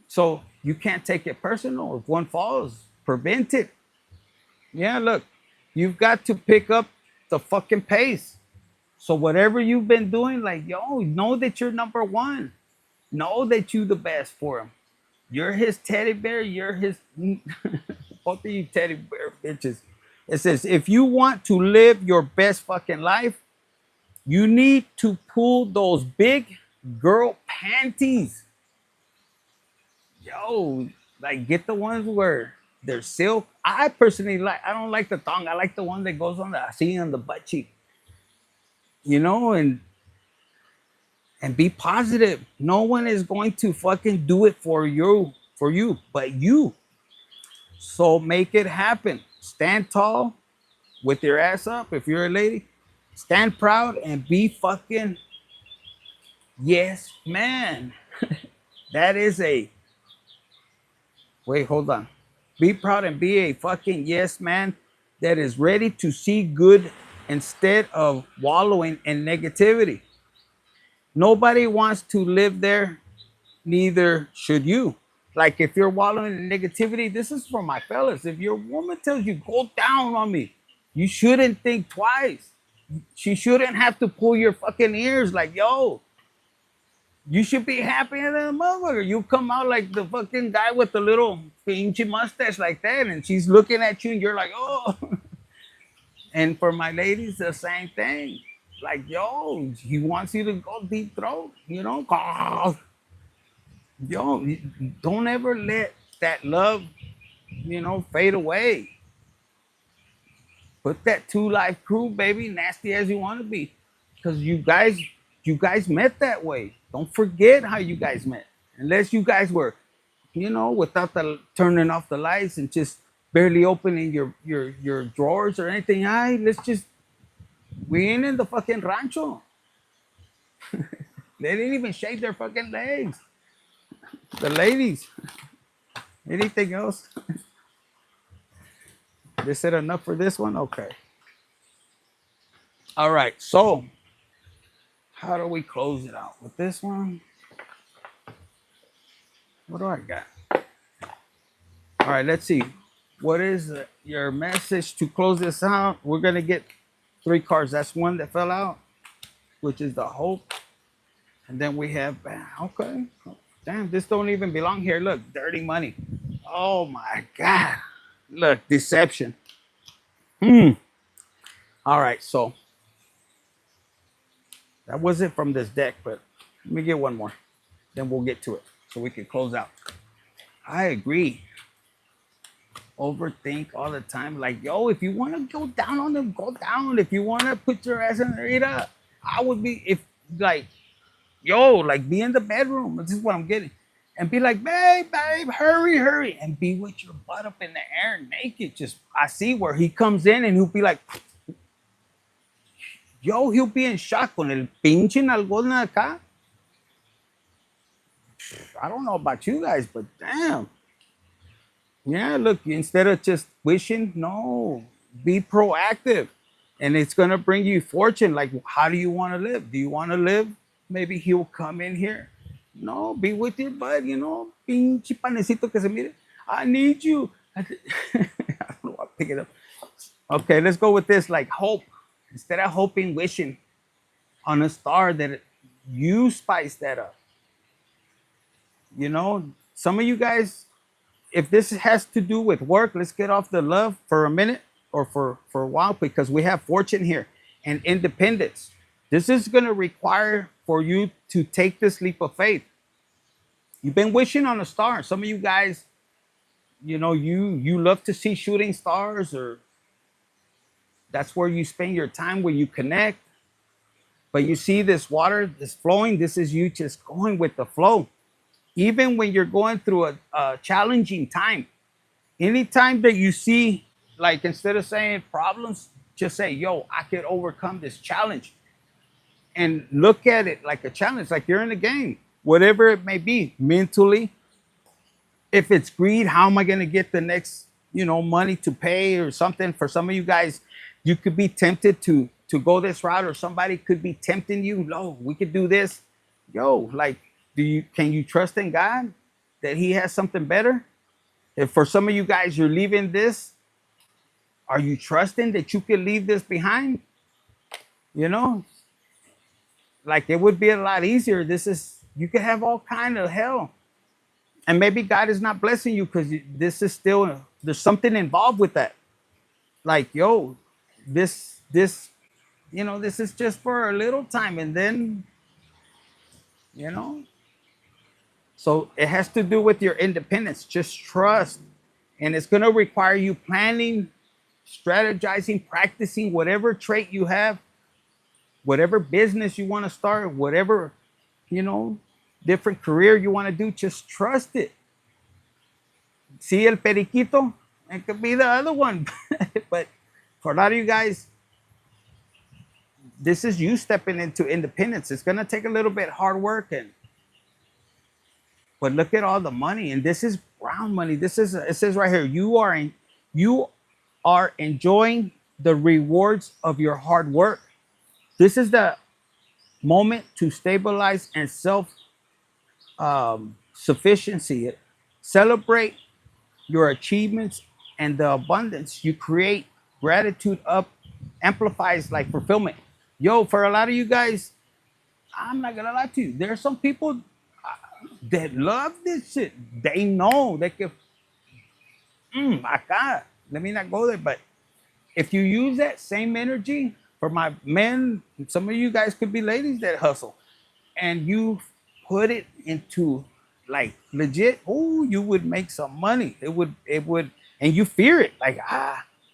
So you can't take it personal. If one falls, prevent it. Yeah, look, you've got to pick up the fucking pace. So whatever you've been doing, like, yo, know that you're number one. Know that you the best for him. You're his teddy bear. You're his, both of you teddy bear bitches. It says, if you want to live your best fucking life, you need to pull those big girl panties. Yo, like, get the ones where they're silk. I personally I don't like the thong. I like the one that goes on the butt cheek. And be positive. No one is going to fucking do it for you, but you. So make it happen. Stand tall with your ass up. If you're a lady, stand proud and be fucking yes, man. That is wait, hold on. Be proud and be a fucking yes, man that is ready to see good instead of wallowing in negativity. Nobody wants to live there, neither should you. Like, if you're wallowing in negativity, this is for my fellas. If your woman tells you, go down on me, you shouldn't think twice. She shouldn't have to pull your fucking ears like, yo, you should be happier than a motherfucker. You come out like the fucking guy with the little pinchy mustache like that, and she's looking at you, and you're like, oh. And for my ladies, the same thing. Like, yo, he wants you to go deep throat, Yo, don't ever let that love, fade away. Put that 2 Life Crew, baby, nasty as you want to be. Because you guys met that way. Don't forget how you guys met. Unless you guys were, without the turning off the lights and just barely opening your drawers or anything. We ain't in the fucking rancho. They didn't even shave their fucking legs. The ladies. Anything else? They said enough for this one? Okay. All right. So, how do we close it out with this one? What do I got? All right. Let's see. What is your message to close this out? We're going to get 3 cards. That's one that fell out, which is the hope. And then we have, okay. Damn, this don't even belong here. Look, dirty money. Oh my God. Look, deception. All right, so that was it from this deck, but let me get one more. Then we'll get to it so we can close out. I agree. Overthink all the time. Like, yo, if you want to go down on them, go down. If you want to put your ass in the I would be, like, yo, like, be in the bedroom. This is what I'm getting. and be like, babe, hurry, hurry, and be with your butt up in the air naked. Just I see where he comes in and he'll be like, yo, he'll be in shock con el pinche nalgón acá. I don't know about you guys, but damn. Yeah, look, instead of just wishing, no, be proactive. And it's gonna bring you fortune. Like, how do you want to live? Do you want to live? Maybe he'll come in here. No, be with your bud, pinche panecito que se mire. I need you. I don't know, I'll pick it up. Okay, let's go with this. Like hope. Instead of hoping, wishing on a star that you spice that up. Some of you guys, if this has to do with work, let's get off the love for a minute or for a while, because we have fortune here and independence. This is going to require for you to take this leap of faith. You've been wishing on a star. Some of you guys, you love to see shooting stars, or that's where you spend your time when you connect. But you see this water that's flowing. This is you just going with the flow. Even when you're going through a challenging time, anytime that you see, like, instead of saying problems, just say, yo, I could overcome this challenge. And look at it like a challenge, like you're in a game, whatever it may be, mentally. If it's greed, how am I going to get the next, money to pay or something? For some of you guys, you could be tempted to go this route, or somebody could be tempting you. No, we could do this. Yo, like, can you trust in God that He has something better? If for some of you guys you're leaving this, are you trusting that you can leave this behind? Like, it would be a lot easier. You could have all kind of hell, and maybe God is not blessing you because this is still, there's something involved with that. Like, yo, this this is just for a little time, and then you know So it has to do with your independence. Just trust. And it's going to require you planning, strategizing, practicing whatever trait you have, whatever business you want to start, whatever, different career you want to do. Just trust it. See el periquito? It could be the other one. But for a lot of you guys, this is you stepping into independence. It's going to take a little bit hard work, but look at all the money, and this is brown money. It says right here, you are enjoying the rewards of your hard work. This is the moment to stabilize and self sufficiency. Celebrate your achievements and the abundance you create. Gratitude amplifies like fulfillment. Yo, for a lot of you guys, I'm not gonna lie to you. There are some people that love this shit. They know they can. Acá. Let me not go there, but if you use that same energy for my men, some of you guys could be ladies that hustle, and you put it into like legit, you would make some money. It would, and you fear it. Like,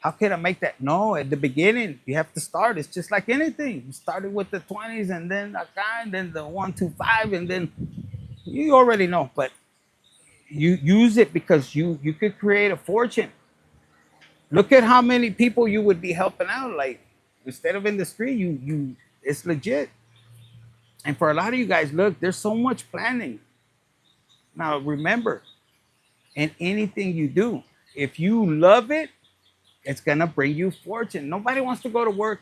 how can I make that? No, at the beginning, you have to start. It's just like anything. You started with the 20s, and then acá, and then the 1, 2, 5, and then you already know. But you use it because you could create a fortune. Look at how many people you would be helping out. Like, instead of in the street, it's legit. And for a lot of you guys, look, there's so much planning. Now, remember, in anything you do, if you love it, it's going to bring you fortune. Nobody wants to go to work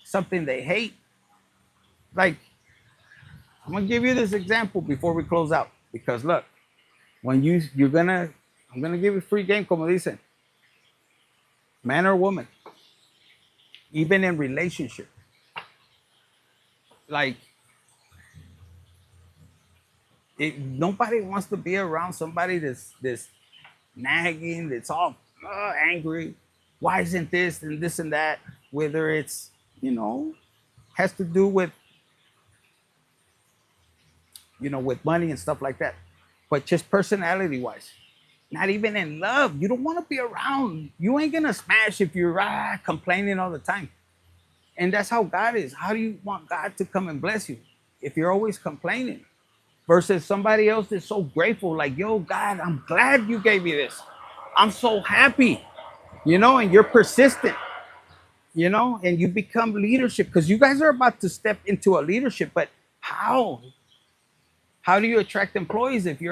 something they hate. Like, I'm going to give you this example before we close out. Because look, when I'm going to give you a free game, como dicen, man or woman, even in relationship. Like, nobody wants to be around somebody that's nagging, that's all angry. Why isn't this and this and that? Whether it's, has to do with, with money and stuff like that. But just personality wise, not even in love. You don't want to be around. You ain't going to smash if you're complaining all the time. And that's how God is. How do you want God to come and bless you if you're always complaining? versus somebody else that's so grateful, like, yo, God, I'm glad you gave me this. I'm so happy, and you're persistent, and you become leadership because you guys are about to step into a leadership. But how? How do you attract employees if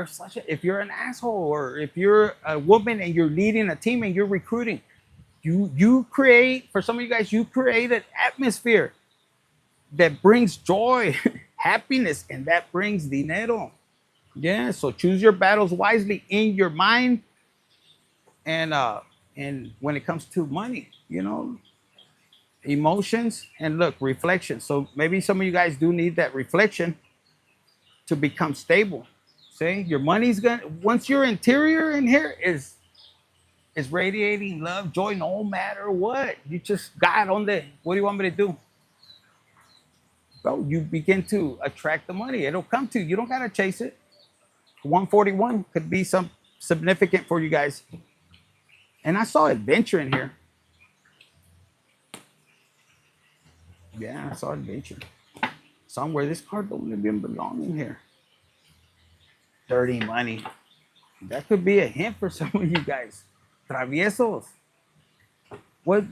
if you're an asshole, or if you're a woman and you're leading a team and you're recruiting? You create, for some of you guys, you create an atmosphere that brings joy, happiness, and that brings dinero. Yeah, so choose your battles wisely in your mind, and when it comes to money, emotions, and look, reflection. So maybe some of you guys do need that reflection to become stable. See, your money's gonna, once your interior in here is radiating love, joy, no matter what. You just got on the, what do you want me to do? Bro, you begin to attract the money. It'll come to you. You don't gotta chase it. 141 could be some significant for you guys. And I saw adventure in here. Yeah, I saw adventure. Somewhere this card don't even belong in here. Dirty money. That could be a hint for some of you guys. Traviesos. What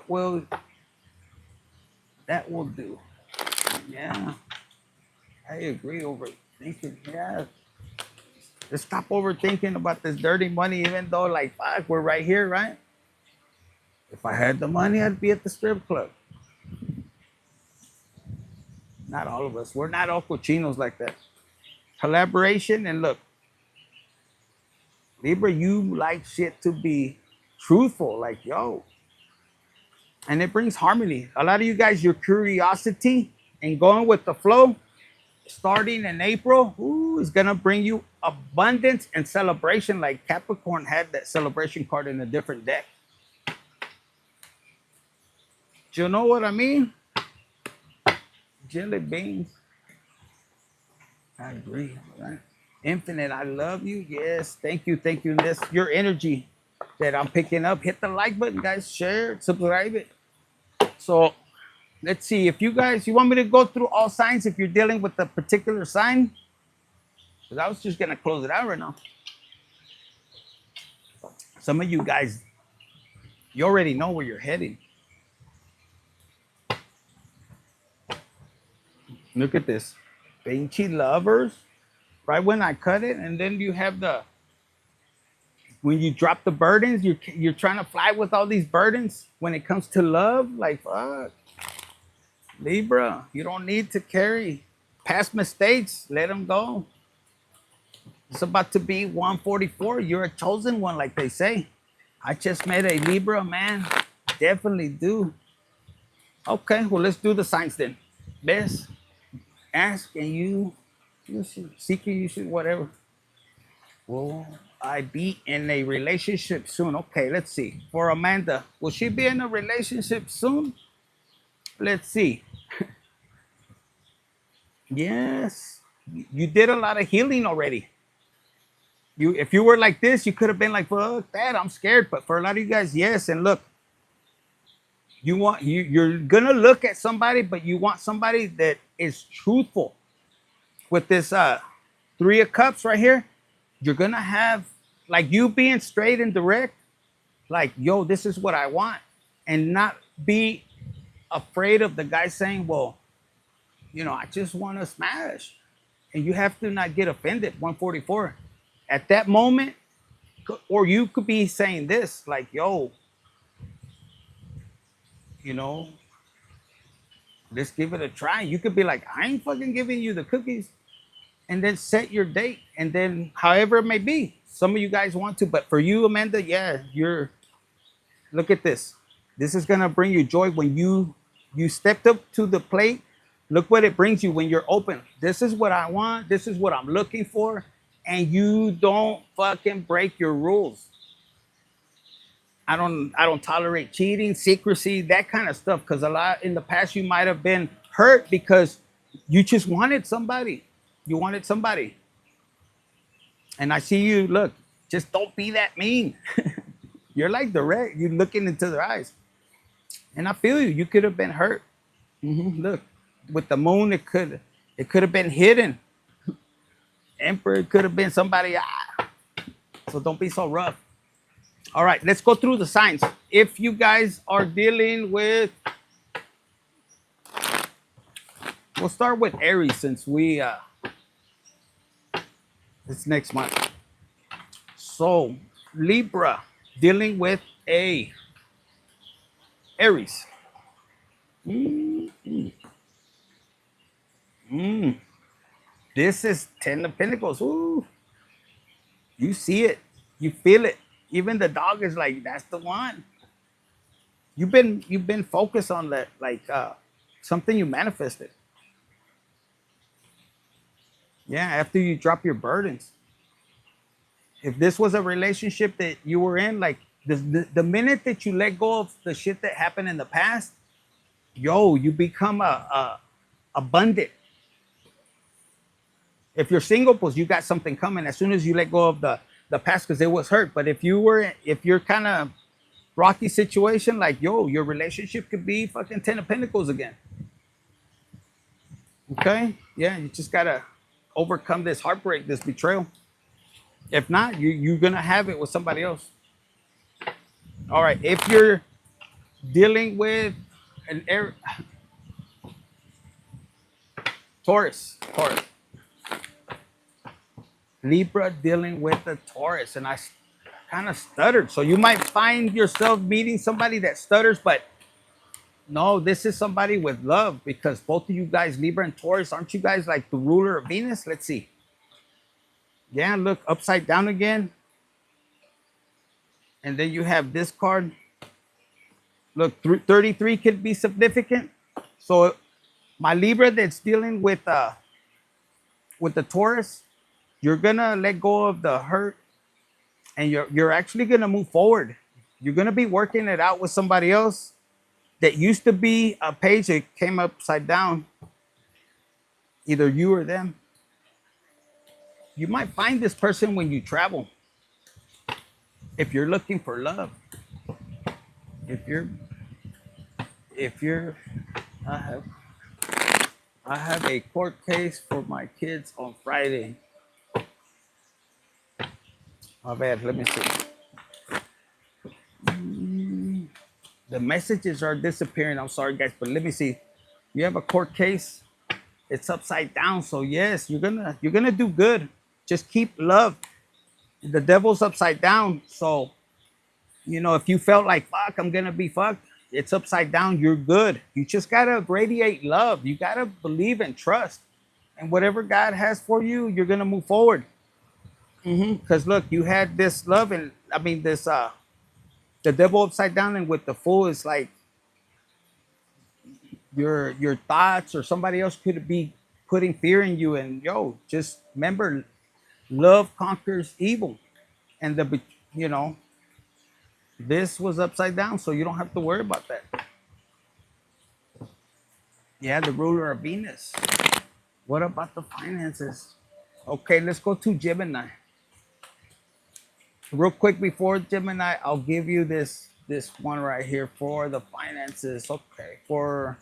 will that will do? Yeah, I agree. Overthinking. Yeah. Let's stop overthinking about this dirty money, even though, like, fuck, we're right here, right? If I had the money, I'd be at the strip club. Not all of us. We're not all cochinos like that. Collaboration, and look, Libra, you like shit to be truthful, like, yo. And it brings harmony. A lot of you guys, your curiosity and going with the flow, starting in April, is gonna bring you abundance and celebration. Like Capricorn had that celebration card in a different deck. Do you know what I mean? Jelly beans. I agree. Right? Infinite, I love you. Yes, thank you, thank you. This your energy that I'm picking up. Hit the like button, guys. Share it, subscribe it. So let's see, if you want me to go through all signs if you're dealing with a particular sign, because I was just gonna close it out right now. Some of you guys, you already know where you're heading. Look at this. Pinchy lovers. Right when I cut it, and then you have when you drop the burdens, you're trying to fly with all these burdens. When it comes to love, like, fuck. Libra, you don't need to carry past mistakes. Let them go. It's about to be 144. You're a chosen one, like they say. I just met a Libra, man. Definitely do. Okay, well, let's do the signs then. Best, ask, and you should seek, you should, whatever. Will I be in a relationship soon? Okay, let's see. For Amanda, will she be in a relationship soon? Let's see. Yes, you did a lot of healing already. If you were like this, you could have been like, fuck that, I'm scared. But for a lot of you guys, yes. And look, you're gonna look at somebody, but you want somebody that is truthful. With this 3 of Cups right here, you're gonna have, like, you being straight and direct, like, yo, this is what I want, and not be afraid of the guy saying, well, I just want to smash. And you have to not get offended. 144. At that moment, or you could be saying this, like, yo, let's give it a try. You could be like, I ain't fucking giving you the cookies. And then set your date. And then however it may be. Some of you guys want to, but for you, Amanda, yeah, look at this. This is going to bring you joy when you stepped up to the plate. Look what it brings you when you're open. This is what I want. This is what I'm looking for. And you don't fucking break your rules. I don't tolerate cheating, secrecy, that kind of stuff. Because a lot in the past you might have been hurt because you just wanted somebody. You wanted somebody. And I see you, look, just don't be that mean. You're like direct. You're looking into their eyes. And I feel you. You could have been hurt. Look, with the moon, it could have been hidden. Emperor could have been somebody. So don't be so rough. All right, let's go through the signs. If you guys are dealing with, we'll start with Aries since we it's next month. So Libra dealing with a Aries. This is 10 of Pentacles. Ooh. You see it. You feel it. Even the dog is like, that's the one. You've been focused on that, like something you manifested. Yeah, after you drop your burdens. If this was a relationship that you were in, like the minute that you let go of the shit that happened in the past, yo, you become a abundant. If you're single, pues you got something coming as soon as you let go of the past because it was hurt. But if you're kind of rocky situation, like, yo, your relationship could be fucking 10 of Pentacles again. Okay? Yeah, you just gotta overcome this heartbreak, this betrayal. If not, you're gonna have it with somebody else. All right, if you're dealing with an Taurus. Libra dealing with a Taurus, and I kind of stuttered. So you might find yourself meeting somebody that stutters, but no, this is somebody with love because both of you guys, Libra and Taurus, aren't you guys like the ruler of Venus? Let's see. Yeah, look, upside down again. And then you have this card. Look, 33 could be significant. So my Libra that's dealing with the Taurus, you're gonna let go of the hurt and you're actually gonna move forward. You're gonna be working it out with somebody else that used to be a page that came upside down. Either you or them. You might find this person when you travel. If you're looking for love. If you're I have a court case for my kids on Friday. My bad, let me see. The messages are disappearing. I'm sorry, guys, but let me see. You have a court case. It's upside down. So yes, you're gonna do good. Just keep love. The devil's upside down. So, if you felt like fuck, I'm gonna be fucked, it's upside down. You're good. You just gotta radiate love. You gotta believe and trust. And whatever God has for you, you're gonna move forward. Because look, you had this love, and I mean this the devil upside down, and with the Fool is like your thoughts or somebody else could be putting fear in you. And yo, just remember, love conquers evil. And this was upside down, so you don't have to worry about that. Yeah, the ruler of Venus. What about the finances? Okay, let's go to Gemini. Real quick before Gemini, I'll give you this one right here for the finances. Okay, for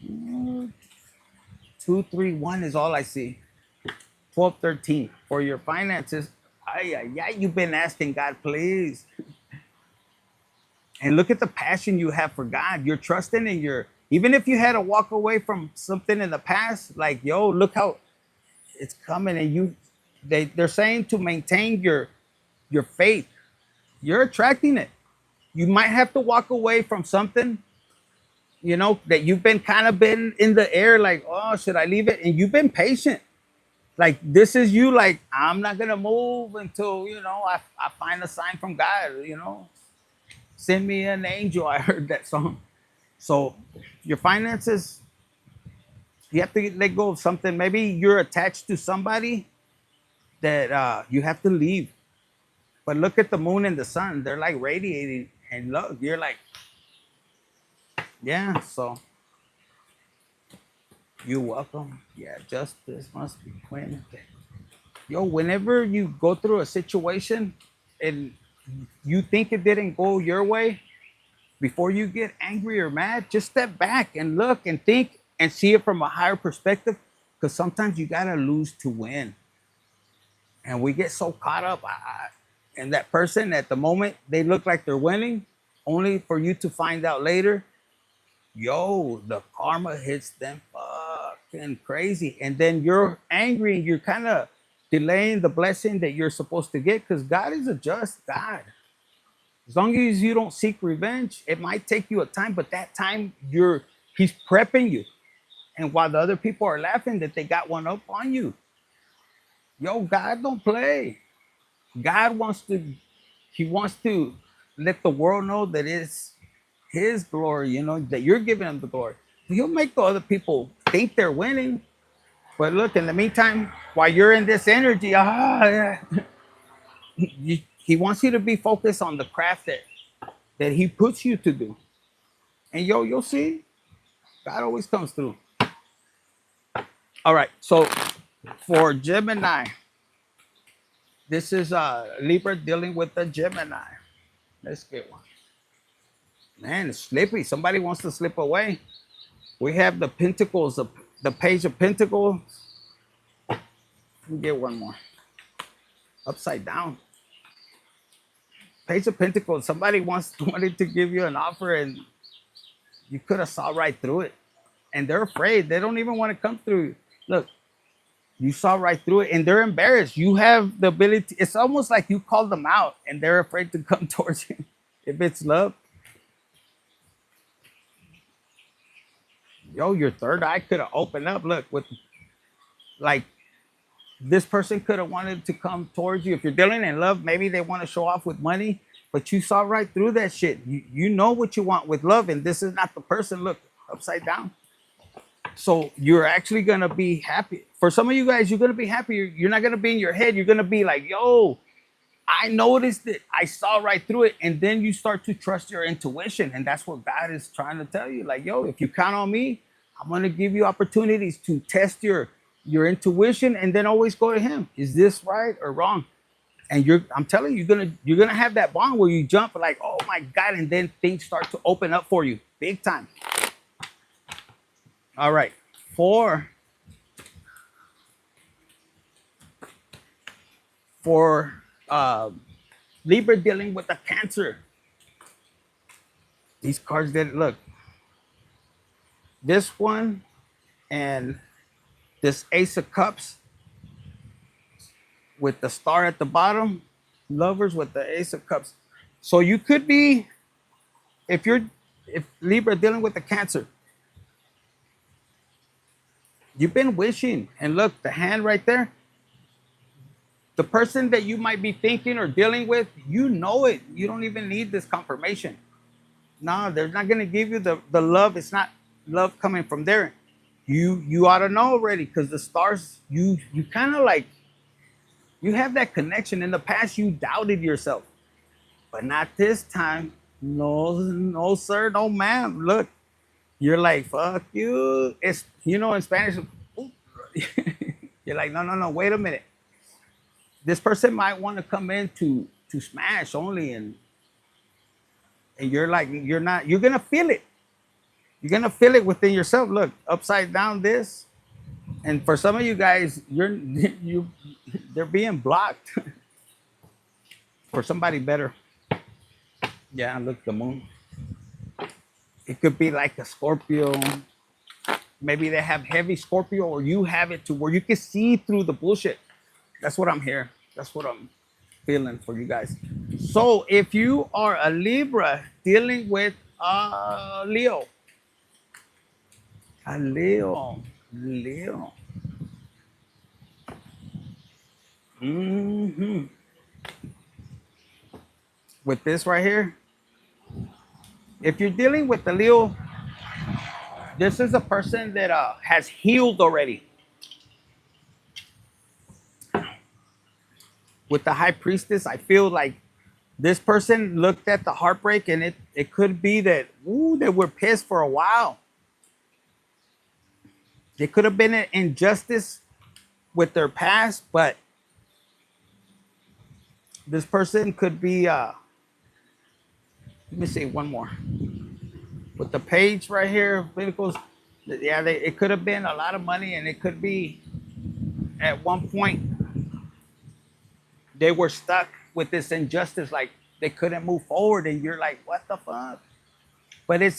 231 is all I see. 1213 for your finances. Yeah, you've been asking God, please. And look at the passion you have for God. You're trusting in even if you had to walk away from something in the past, like, yo, look how it's coming. And they're saying to maintain your faith. You're attracting it. You might have to walk away from something, that you've been in the air, like, oh, should I leave it? And you've been patient. Like, this is you, like, I'm not gonna move until I find a sign from God. Send me an angel. I heard that song. So your finances, you have to let go of something. Maybe you're attached to somebody that you have to leave. But look at the moon and the sun. They're like radiating. And look, you're like, yeah, so you're welcome. Yeah, justice must be queen. Yo, whenever you go through a situation and you think it didn't go your way, before you get angry or mad, just step back and look and think and see it from a higher perspective. Because sometimes you gotta lose to win. And we get so caught up in that person at the moment they look like they're winning, only for you to find out later, yo, the karma hits them fucking crazy. And then you're angry. You're kind of delaying the blessing that you're supposed to get, because God is a just God. As long as you don't seek revenge, it might take you a time, but that time he's prepping you. And while the other people are laughing that they got one up on you, yo, God don't play. God he wants to let the world know that it's his glory, that you're giving him the glory. He'll make the other people think they're winning. But look, in the meantime, while you're in this energy, he wants you to be focused on the craft that he puts you to do. And you'll see, God always comes through. All right, so for Gemini, this is Libra dealing with the Gemini. Let's get one. Man, it's slippy. Somebody wants to slip away. We have the Pentacles, the Page of Pentacles. Get one more. Upside down. Page of Pentacles. Somebody wanted to give you an offer, and you could have saw right through it. And they're afraid. They don't even want to come through. Look, you saw right through it, and they're embarrassed. You have the ability. It's almost like you called them out, and they're afraid to come towards you. If it's love, yo, your third eye could have opened up. Look, with like this person could have wanted to come towards you. If you're dealing in love, maybe they want to show off with money, but you saw right through that shit. You know what you want with love, and this is not the person. Look, upside down. So you're actually going to be happy. For some of you guys, you're going to be happy. You're not going to be in your head. You're going to be like, yo, I noticed it. I saw right through it. And then you start to trust your intuition. And that's what God is trying to tell you. Like, yo, if you count on me, I'm going to give you opportunities to test your intuition, and then always go to him. Is this right or wrong? And I'm telling you, you're gonna have that bond where you jump like, oh my God, and then things start to open up for you big time. All right, for Libra dealing with a Cancer. These cards didn't look. This one and this Ace of Cups with the star at the bottom, Lovers with the Ace of Cups. So you could be, if Libra dealing with the Cancer, you've been wishing, and look, the hand right there, the person that you might be thinking or dealing with, you know it. You don't even need this confirmation. No, they're not going to give you the love. It's not love coming from there. You ought to know already, because the stars, you kind of like, you have that connection. In the past, you doubted yourself, but not this time. No, sir, no, ma'am. Look, you're like, fuck you. It's, in Spanish, you're like, no, wait a minute. This person might want to come in to smash only, and you're like, you're gonna feel it. You're gonna feel it within yourself. Look, upside down this, and for some of you guys, they're being blocked for somebody better. Yeah, look, the moon. It could be like a Scorpio. Maybe they have heavy Scorpio, or you have it to where you can see through the bullshit. That's what I'm here. That's what I'm feeling for you guys. So if you are a Libra dealing with a Leo. With this right here, if you're dealing with the Leo, this is a person that has healed already. With the High Priestess, I feel like this person looked at the heartbreak, and it could be that they were pissed for a while. It could have been an injustice with their past, but this person could be, let me see one more. With the Page right here, Pentacles, yeah, it could have been a lot of money, and it could be at one point they were stuck with this injustice, like they couldn't move forward, and you're like, what the fuck? But it's